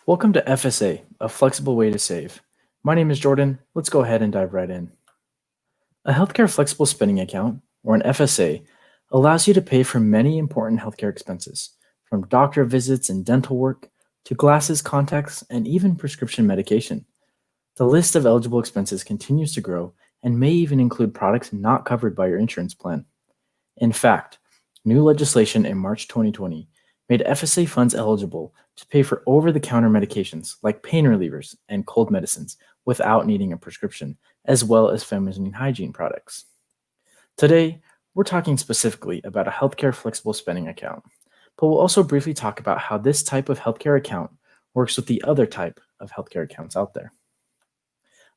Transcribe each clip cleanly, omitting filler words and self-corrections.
Welcome to FSA, a flexible way to save. My name is Jordan. Let's go ahead and dive right in. A healthcare flexible spending account, or an FSA, allows you to pay for many important healthcare expenses, from doctor visits and dental work to glasses, contacts, and even prescription medication. The list of eligible expenses continues to grow and may even include products not covered by your insurance plan. In fact, new legislation in March 2020 made FSA funds eligible to pay for over the counter medications like pain relievers and cold medicines without needing a prescription, as well as feminine hygiene products. Today, we're talking specifically about a healthcare flexible spending account, but we'll also briefly talk about how this type of healthcare account works with the other type of healthcare accounts out there.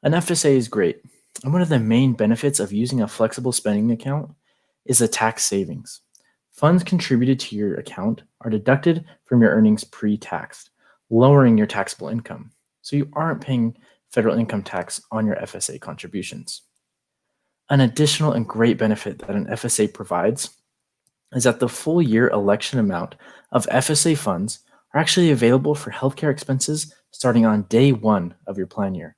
An FSA is great, and one of the main benefits of using a flexible spending account is the tax savings. Funds contributed to your account are deducted from your earnings pre-tax, lowering your taxable income, so you aren't paying federal income tax on your FSA contributions. An additional and great benefit that an FSA provides is that the full year election amount of FSA funds are actually available for healthcare expenses starting on day one of your plan year.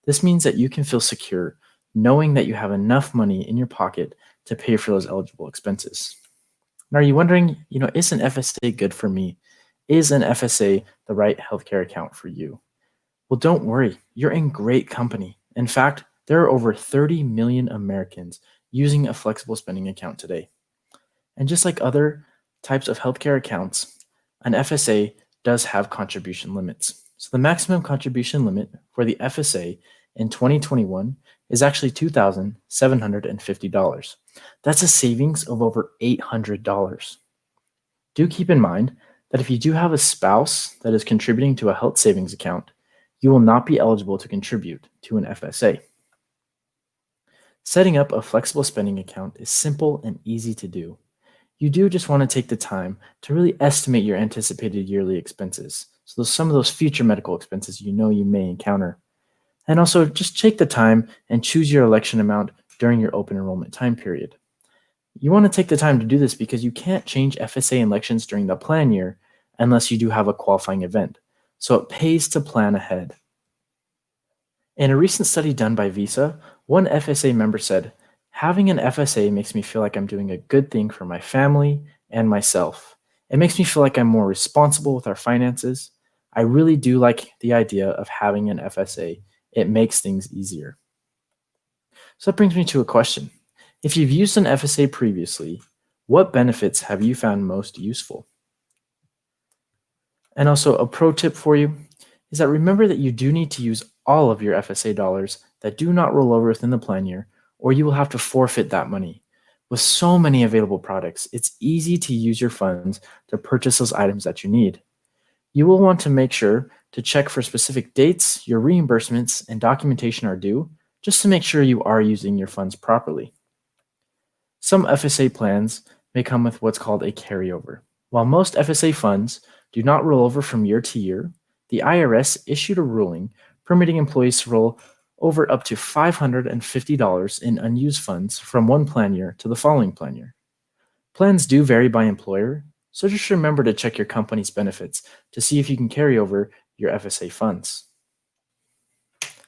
This means that you can feel secure knowing that you have enough money in your pocket to pay for those eligible expenses. Now, are you wondering, is an FSA good for me? Is an FSA the right healthcare account for you? Well, don't worry, you're in great company. In fact, there are over 30 million Americans using a flexible spending account today. And just like other types of healthcare accounts, an FSA does have contribution limits. So the maximum contribution limit for the FSA in 2021 is actually $2,750. That's a savings of over $800. Do keep in mind that if you do have a spouse that is contributing to a health savings account, you will not be eligible to contribute to an FSA. Setting up a flexible spending account is simple and easy to do. You do just want to take the time to really estimate your anticipated yearly expenses. So some of those future medical expenses you may encounter. And also just take the time and choose your election amount during your open enrollment time period. You want to take the time to do this because you can't change FSA elections during the plan year unless you do have a qualifying event. So it pays to plan ahead. In a recent study done by Visa, one FSA member said, "Having an FSA makes me feel like I'm doing a good thing for my family and myself. It makes me feel like I'm more responsible with our finances. I really do like the idea of having an FSA. It makes things easier." So that brings me to a question. If you've used an FSA previously, what benefits have you found most useful? And also a pro tip for you is that remember that you do need to use all of your FSA dollars that do not roll over within the plan year, or you will have to forfeit that money. With so many available products, it's easy to use your funds to purchase those items that you need. You will want to make sure to check for specific dates your reimbursements and documentation are due, just to make sure you are using your funds properly. Some FSA plans may come with what's called a carryover. While most FSA funds do not roll over from year to year, the IRS issued a ruling permitting employees to roll over up to $550 in unused funds from one plan year to the following plan year. Plans do vary by employer, so just remember to check your company's benefits to see if you can carry over your FSA funds.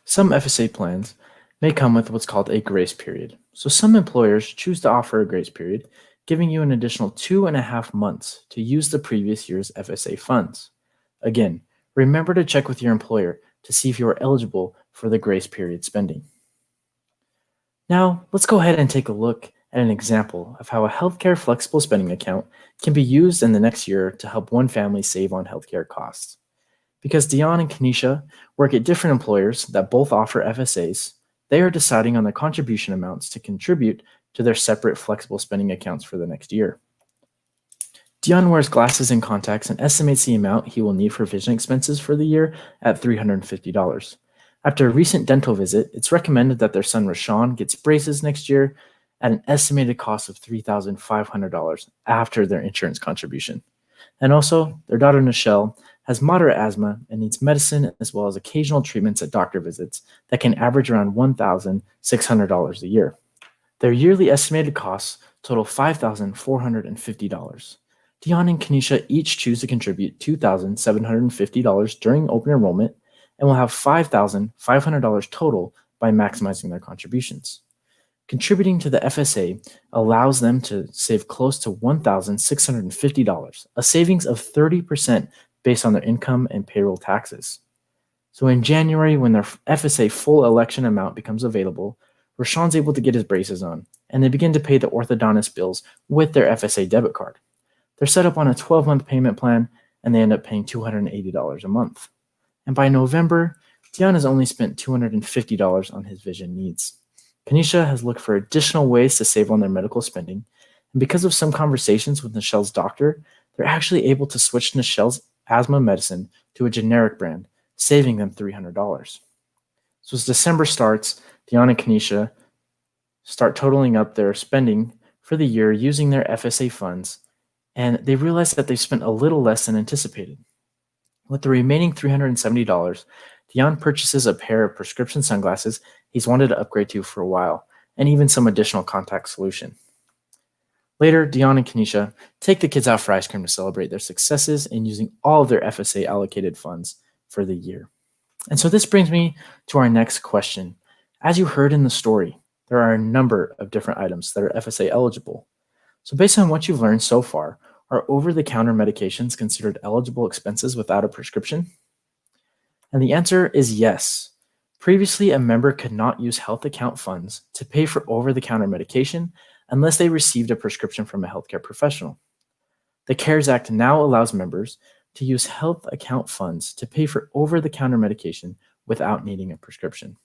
Some FSA plans may come with what's called a grace period. So some employers choose to offer a grace period, giving you an additional 2.5 months to use the previous year's FSA funds. Again, remember to check with your employer to see if you are eligible for the grace period spending. Now, let's go ahead and take a look at an example of how a healthcare flexible spending account can be used in the next year to help one family save on healthcare costs. Because Dion and Kenesha work at different employers that both offer FSAs, they are deciding on the contribution amounts to contribute to their separate flexible spending accounts for the next year. Dion wears glasses and contacts and estimates the amount he will need for vision expenses for the year at $350. After a recent dental visit, it's recommended that their son Rashawn gets braces next year at an estimated cost of $3,500 after their insurance contribution. And also, their daughter Nichelle has moderate asthma and needs medicine as well as occasional treatments at doctor visits that can average around $1,600 a year. Their yearly estimated costs total $5,450. Dion and Kanisha each choose to contribute $2,750 during open enrollment and will have $5,500 total by maximizing their contributions. Contributing to the FSA allows them to save close to $1,650, a savings of 30% based on their income and payroll taxes. So in January, when their FSA full election amount becomes available, Rashawn's able to get his braces on, and they begin to pay the orthodontist bills with their FSA debit card. They're set up on a 12-month payment plan, and they end up paying $280 a month. And by November, Dion has only spent $250 on his vision needs. Kanisha has looked for additional ways to save on their medical spending, and because of some conversations with Nichelle's doctor, they're actually able to switch Nichelle's asthma medicine to a generic brand, saving them $300. So as December starts, Dion and Kanisha start totaling up their spending for the year using their FSA funds, and they realize that they've spent a little less than anticipated. With the remaining $370, Dion purchases a pair of prescription sunglasses he's wanted to upgrade to for a while, and even some additional contact solution. Later, Dion and Kanisha take the kids out for ice cream to celebrate their successes in using all of their FSA allocated funds for the year. And so this brings me to our next question. As you heard in the story, there are a number of different items that are FSA eligible. So based on what you've learned so far, are over-the-counter medications considered eligible expenses without a prescription? And the answer is yes. Previously, a member could not use health account funds to pay for over-the-counter medication unless they received a prescription from a healthcare professional. The CARES Act now allows members to use health account funds to pay for over-the-counter medication without needing a prescription.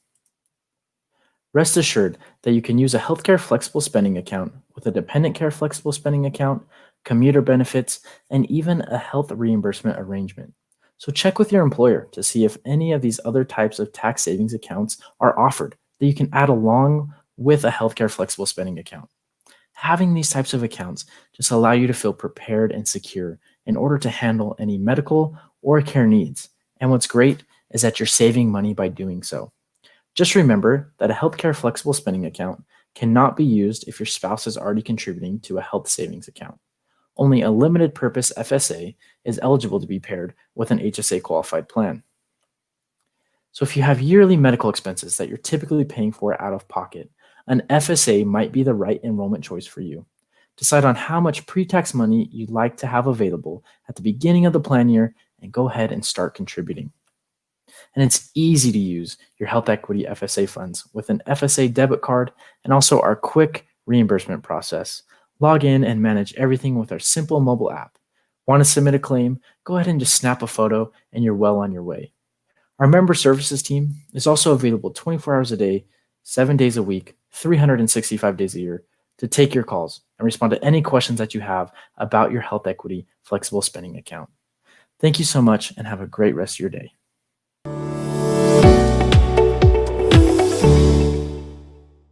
Rest assured that you can use a healthcare flexible spending account with a dependent care flexible spending account, commuter benefits, and even a health reimbursement arrangement. So check with your employer to see if any of these other types of tax savings accounts are offered that you can add along with a healthcare flexible spending account. Having these types of accounts just allow you to feel prepared and secure in order to handle any medical or care needs. And what's great is that you're saving money by doing so. Just remember that a healthcare flexible spending account cannot be used if your spouse is already contributing to a health savings account. Only a limited purpose FSA is eligible to be paired with an HSA qualified plan. So if you have yearly medical expenses that you're typically paying for out of pocket, an FSA might be the right enrollment choice for you. Decide on how much pre-tax money you'd like to have available at the beginning of the plan year and go ahead and start contributing. And it's easy to use your Health Equity FSA funds with an FSA debit card and also our quick reimbursement process. Log in and manage everything with our simple mobile app. Want to submit a claim? Go ahead and just snap a photo and you're well on your way. Our member services team is also available 24 hours a day, 7 days a week, 365 days a year to take your calls and respond to any questions that you have about your Health Equity flexible spending account. Thank you so much and have a great rest of your day.